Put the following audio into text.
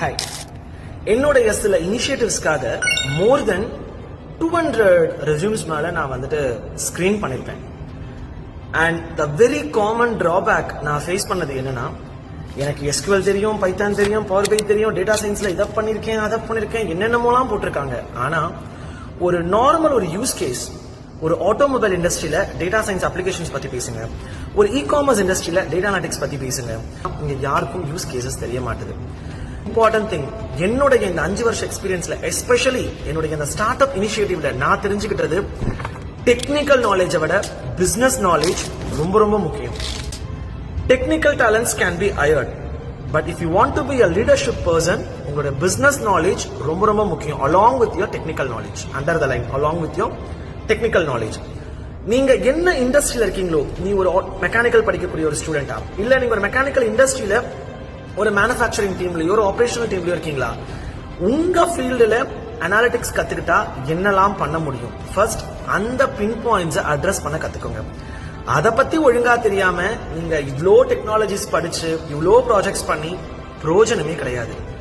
Hi, என்னுடைய சில இனிஷியேட்டிவ்ஸ்க்காக மோர் தென் 200 resumes மேல நான் வந்துட்டு ஸ்கிரீன் பண்ணிருப்பேன். And the very common drawback நான் ஃபேஸ் பண்ணது என்னன்னா, எனக்கு எஸ்கியூஎல் தெரியும், பைத்தான் தெரியும், பவர் பை தெரியும், டேட்டா சயின்ஸ்ல இதை பண்ணிருக்கேன், அதை பண்ணிருக்கேன், என்னென்னமோலாம் போட்டிருக்காங்க. ஆனா ஒரு நார்மல் ஒரு யூஸ் கேஸ், ஒரு ஆட்டோமொபைல் இண்டஸ்ட்ரியில டேட்டா சயின்ஸ் அப்ளிகேஷன்ஸ் பத்தி பேசுங்க, ஒரு இ காமர்ஸ் இண்டஸ்ட்ரியில டேட்டா அனாலிட்டிக்ஸ் பத்தி பேசுங்க, இங்க யாருக்கும் யூஸ் கேசஸ் தெரிய மாட்டுது. இம்பார்ட்டன்ட் திங், என்னுடைய இந்த 5 வருஷ எக்ஸ்பீரியன்ஸ்ல எஸ்பெஷலி என்னுடைய இந்த ஸ்டார்ட் அப் இனிஷியேட்டிவ்ல நான் தெரிஞ்சுக்கிட்டது, டெக்னிக்கல் நாலேஜை விட பிசினஸ் நாலேஜ் ரொம்ப ரொம்ப முக்கியம். Technical talents can be hired, but if you want to be a leadership person, உங்களுடைய பிசினஸ் நாலேஜ் ரொம்ப ரொம்ப முக்கியம். along with your technical knowledge, under the line, along with your technical knowledge. நீங்க என்ன இண்டஸ்ட்ரியில இருக்கீங்களோ, நீ ஒரு மெக்கானிக்கல் படிக்கக்கூடிய ஒரு ஸ்டூடெண்டா, இல்ல நீங்க ஒரு மெக்கானிக்கல் இண்டஸ்ட்ரியில ஒரு மேனுஃபேக்சரிங் டீம்லயோ ஒரு ஆபரேஷனல் டீம்லயோ இருக்கீங்களா, உங்க ஃபீல்டுல அனாலிட்டிக்ஸ் கத்துக்கிட்டா என்னெல்லாம் பண்ண முடியும், ஃபர்ஸ்ட் அந்த பின் பாயிண்ட்ஸ் அட்ரஸ் பண்ண கத்துக்கோங்க. அதை பத்தி ஒழுங்கா தெரியாம நீங்க இவ்ளோ டெக்னாலஜிஸ் படிச்சு இவ்ளோ ப்ராஜெக்ட்ஸ் பண்ணி பிரயோஜனமே கிடையாது.